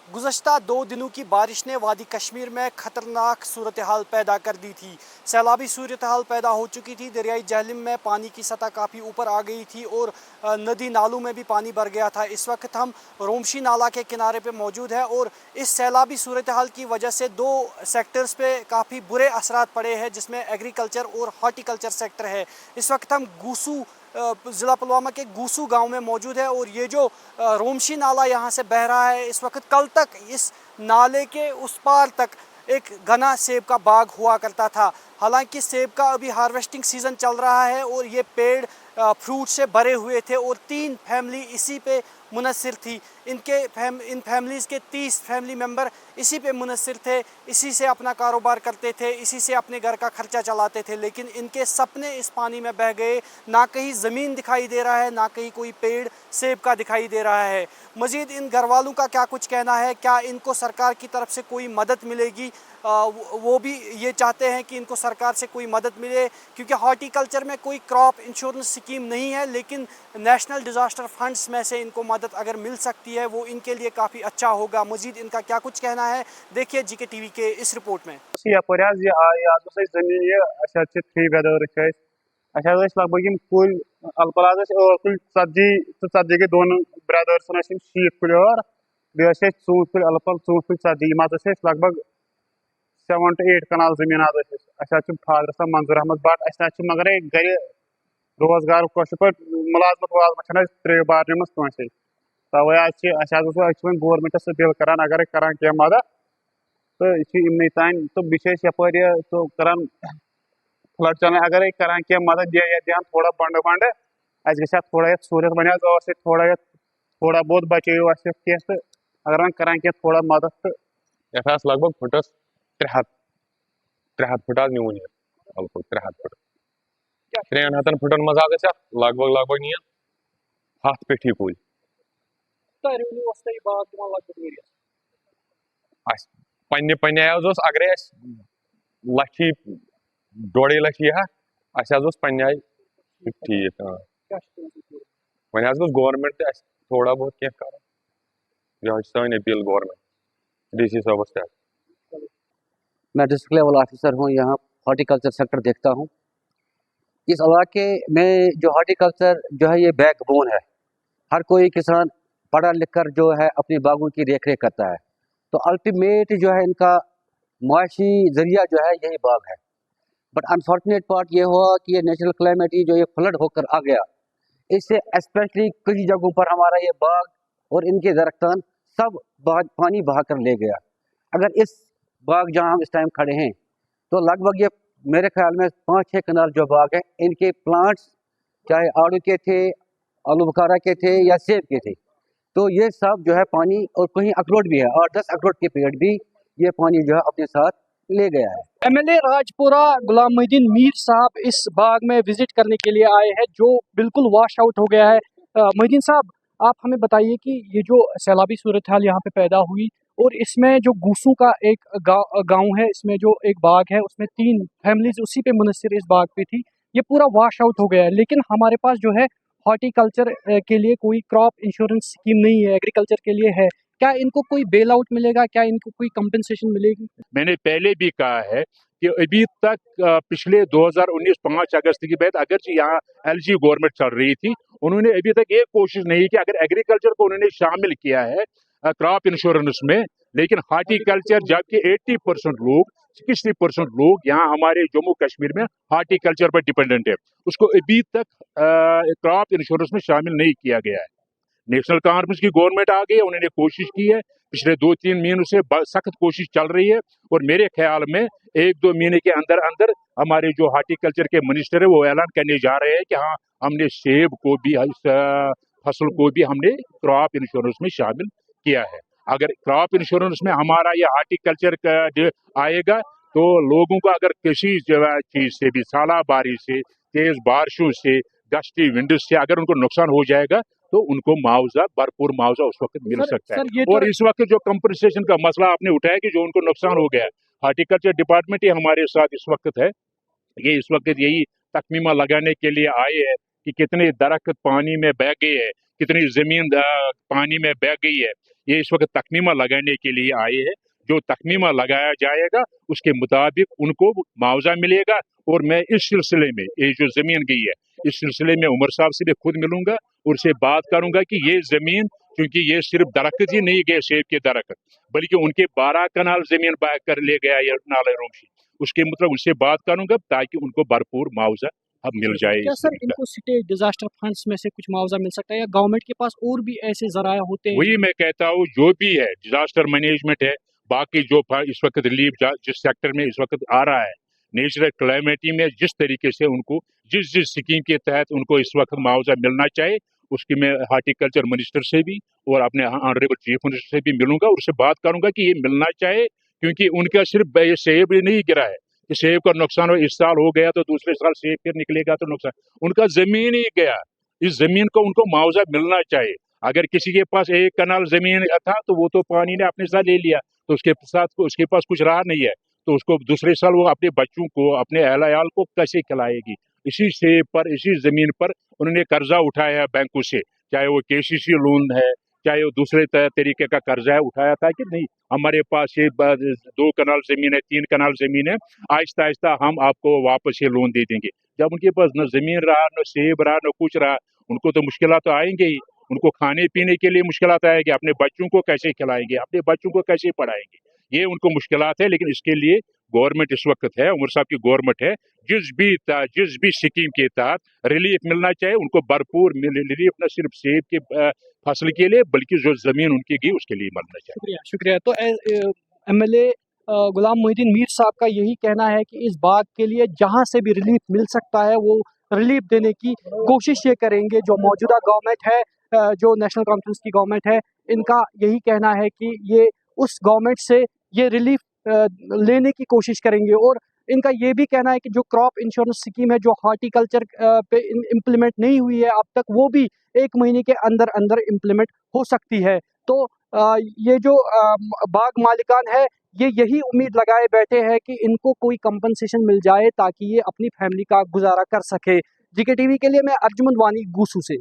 गुज़श्ता 2 दिनों की बारिश ने वादी कश्मीर में ख़तरनाक सूरत हाल पैदा कर दी थी। सैलाबी सूरत हाल पैदा हो चुकी थी। दरियाई जहलम में पानी की सतह काफ़ी ऊपर आ गई थी और नदी नालों में भी पानी भर गया था। इस वक्त हम रोमशी नाला के किनारे पे मौजूद है और इस सैलाबी सूरत हाल की वजह से 2 सेक्टर्स पे काफ़ी बुरे असरात पड़े हैं, जिसमें एग्रीकल्चर और हॉर्टिकल्चर सेक्टर है। इस वक्त हम गूसू ज़िला पुलवामा के गूसू गांव में मौजूद है और ये जो रोमशी नाला यहाँ से बह रहा है, इस वक्त कल तक इस नाले के उस पार तक एक घना सेब का बाग हुआ करता था। हालांकि सेब का अभी हार्वेस्टिंग सीज़न चल रहा है और ये पेड़ फ्रूट से भरे हुए थे और 3 फैमिली इसी पे मुनसर थी। इन फैमिलीज़ के 30 फैमिली मेंबर इसी पे मुनसर थे, इसी से अपना कारोबार करते थे, इसी से अपने घर का खर्चा चलाते थे। लेकिन इनके सपने इस पानी में बह गए। ना कहीं ज़मीन दिखाई दे रहा है, ना कहीं कोई पेड़ सेब का दिखाई दे रहा है। मज़ीद इन घर वालों का क्या कुछ कहना है, क्या इनको सरकार की तरफ से कोई मदद मिलेगी? वो भी ये चाहते हैं कि इनको सरकार से कोई मदद मिले, क्योंकि हॉर्टिकल्चर में कोई क्रॉप इंश्योरेंस स्कीम नहीं है, लेकिन नेशनल डिज़ास्टर फंड्स में से इनको मदद अगर मिल सकती है वो इनके लिए काफ़ी अच्छा होगा। मज़ीद इनका क्या कुछ कहना है, देखिए जीके टीवी के इस रिपोर्ट में। लगभग कुल अलपल कुल 40 के 2 ब्रदर्सन शीत कुल और ूत कुल अलपल ूत कुल 40 लगभग 7 to 8 कनाल जमीन फादर मंजूर अहमद भट मगर गर रोजगार मुलाजमत वाजमत त्रे बार कंसे तवे गवर्नमेंटस बिल करान अगर करान कह मदद तो इमन तान तो बस यपर तो करान फ्लड चल अगर करान कह मदद दिहान थोड़ा बंड बंड थोड़ा सहूलियत बन थोड़ा बहुत बचो कह तो अगर करान कह थोड़ा मदद तो ये लगभग फुटस 3 फुट न्यून अलपुल 3 फुट 3 फुटन मज लगभग नीन 7 पेठी कुल पन्ने अगर लची 1.5 लक्ष यह पन्ने आय ठीक वन गवर्नमेंट थोड़ा बहुत क्या कर यह सन अपील गवर्नमेंट डीसी साहब तक। मैं डिस्ट्रिक्ट लेवल ऑफिसर हूँ, यहाँ हॉर्टिकल्चर सेक्टर देखता हूँ। इस इलाके में जो हॉर्टिकल्चर जो है ये बैकबोन है। हर कोई किसान पढ़ा लिख कर जो है अपनी बागों की देख रेख करता है, तो अल्टीमेट जो है इनका मुआशी जरिया जो है यही बाग है। बट अनफॉर्चुनेट पार्ट ये हुआ कि ये नेचुरल क्लाइमेट जो ये फ्लड होकर आ गया, इससे स्पेशली कई जगहों पर हमारा ये बाग और इनके दरख्तान सब पानी बहा कर ले गया। अगर इस बाग जहाँ हम इस टाइम खड़े हैं तो लगभग ये मेरे ख्याल में 5-6 कनाल जो बाग है, इनके प्लांट्स चाहे आड़ू के थे, आलू बुखारा के थे या सेब के थे, तो ये सब जो है पानी, और कहीं अखरोट भी है, और 10 अखरोट के पेड़ भी ये पानी जो है अपने साथ ले गया है। एमएलए राजपुरा गुलाम मोहिद्दीन मीर साहब इस बाग में विजिट करने के लिए आए हैं, जो बिल्कुल वॉश आउट हो गया है। मोहिद्दीन साहब, आप हमें बताइए कि ये जो सैलाबी सूरत हाल यहाँ पे पैदा हुई और इसमें जो गूसू का एक गांव है, इसमें जो एक बाग है उसमें 3 फैमिलीज उसी पे मुनस्सिर इस बाग पे थी, ये पूरा वॉश आउट हो गया है। लेकिन हमारे पास जो है हॉर्टिकल्चर के लिए कोई क्रॉप इंश्योरेंस स्कीम नहीं है, एग्रीकल्चर के लिए है। क्या इनको कोई बेल आउट मिलेगा, क्या इनको कोई कंपनसेशन मिलेगी? मैंने पहले भी कहा है कि अभी तक पिछले 2019 5 अगस्त के बाद अगर यहाँ एलजी गवर्नमेंट चल रही थी, उन्होंने अभी तक ये कोशिश नहीं की। अगर एग्रीकल्चर को उन्होंने शामिल किया है क्रॉप इंश्योरेंस में, लेकिन हॉर्टिकल्चर जबकि 80% लोग 60% लोग यहाँ हमारे जम्मू कश्मीर में हॉर्टिकल्चर पर डिपेंडेंट है, उसको अभी तक क्रॉप इंश्योरेंस में शामिल नहीं किया गया है। नेशनल कॉन्फ्रेंस की गवर्नमेंट आ गई, उन्होंने कोशिश की है, पिछले 2-3 महीनों से सख्त कोशिश चल रही है, और मेरे ख्याल में 1-2 महीने के अंदर अंदर हमारे जो हॉर्टिकल्चर के मिनिस्टर है वो ऐलान करने जा रहे हैं कि हाँ, हमने सेब को भी, इस फसल को भी हमने क्रॉप इंश्योरेंस में शामिल किया है। अगर क्रॉप इंश्योरेंस में हमारा ये हॉर्टिकल्चर का आएगा तो लोगों को अगर किसी चीज से भी, साला बारिश से, तेज बारिशों से, गस्टी विंड से अगर उनको नुकसान हो जाएगा तो उनको मुआवजा, भरपूर मुआवजा उस वक्त मिल सकता है। और इस वक्त जो कंपनसेशन का मसला आपने उठाया कि जो उनको नुकसान हो गया, हॉर्टिकल्चर डिपार्टमेंट ही हमारे साथ इस वक्त है, ये इस वक्त यही तकमीमा लगाने के लिए आए हैं कि कितने दरख्त पानी में बह गए हैं, कितनी जमीन पानी में बह गई है, ये इस वक्त तकमीमा लगाने के लिए आए हैं। जो तकमीमा लगाया जाएगा उसके मुताबिक उनको मुआवजा मिलेगा। और मैं इस सिलसिले में, ये जो ज़मीन गई है, इस सिलसिले में उमर साहब से भी खुद मिलूंगा और उससे बात करूंगा कि ये ज़मीन, क्योंकि ये सिर्फ दरख्त ही नहीं गए सेब के दरख्त, बल्कि उनके 12 कनाल ज़मीन बह कर ले गया ये नाले रोमशी, उसके मतलब उससे बात करूंगा ताकि उनको भरपूर मुआवजा अब मिल जाए। क्या सर इनको स्टेट डिजास्टर फंड्स में से कुछ मुआवजा मिल सकता है, या गवर्नमेंट के पास और भी ऐसे जराया होते हैं? वही मैं कहता हूँ, जो भी है डिजास्टर मैनेजमेंट है, बाकी जो इस वक्त रिलीफ जिस सेक्टर में इस वक्त आ रहा है, नेचुरल क्लाइमेटी में जिस तरीके से उनको जिस स्कीम के तहत उनको इस वक्त मुआवजा मिलना चाहिए, उसकी मैं हार्टिकल्चर मिनिस्टर से भी और अपने ऑनरेबल चीफ मिनिस्टर से भी मिलूंगा, उससे बात करूंगा कि ये मिलना चाहिए। क्योंकि उनका सिर्फ ये सेब ही नहीं गिरा है कि सेब का नुकसान हो, इस साल हो गया तो दूसरे साल सेब फिर निकलेगा तो नुकसान, उनका जमीन ही गया। इस जमीन को उनको मुआवजा मिलना चाहिए। अगर किसी के पास 1 कनाल जमीन था तो वो तो पानी ने अपने साथ ले लिया, तो उसके साथ उसके पास कुछ रहा नहीं है, तो उसको दूसरे साल वो अपने बच्चों को, अपने अहल को कैसे खिलाएगी? इसी सेब पर, इसी जमीन पर उन्होंने कर्जा उठाया है बैंकों से, चाहे वो केसीसी लोन है, चाहे वो दूसरे तरीके का कर्जा है, उठाया था कि नहीं हमारे पास ये 2 कनाल जमीन है, 3 कनाल जमीन है, आहिस्ता आहिस्ता हम आपको वापस ये लोन दे देंगे। जब उनके पास न जमीन रहा, न सेब रहा, न कुछ रहा, उनको तो मुश्किलात तो आएंगे ही। उनको खाने पीने के लिए मुश्किलात आएगी, अपने बच्चों को कैसे खिलाएंगे, अपने बच्चों को कैसे पढ़ाएंगे, ये उनको मुश्किलात है। लेकिन इसके लिए गवर्नमेंट इस वक्त है, उमर साहब की गवर्नमेंट है, जिस भी स्कीम के तहत रिलीफ मिलना चाहिए उनको भरपूर रिलीफ, न सिर्फ सेब के फसल के लिए बल्कि जो जमीन उनकी गई उसके लिए मिलना चाहिए। शुक्रिया शुक्रिया। तो एमएलए गुलाम मोहिउद्दीन मीर साहब का यही कहना है कि इस बात के लिए जहां से भी रिलीफ मिल सकता है वो रिलीफ देने की कोशिश ये करेंगे। जो मौजूदा गवर्नमेंट है, जो नेशनल कॉन्फ्रेंस की गवर्नमेंट है, इनका यही कहना है कि ये उस गवर्नमेंट से ये रिलीफ लेने की कोशिश करेंगे। और इनका ये भी कहना है कि जो क्रॉप इंश्योरेंस स्कीम है, जो हार्टिकल्चर पे इम्प्लीमेंट नहीं हुई है अब तक, वो भी 1 महीने के अंदर अंदर इम्प्लीमेंट हो सकती है। तो ये जो बाग मालिकान है, ये यही उम्मीद लगाए बैठे हैं कि इनको कोई कंपनसेशन मिल जाए ताकि ये अपनी फैमिली का गुजारा कर सके। जीके टीवी के लिए मैं अर्जुमंद वानी गूसू से।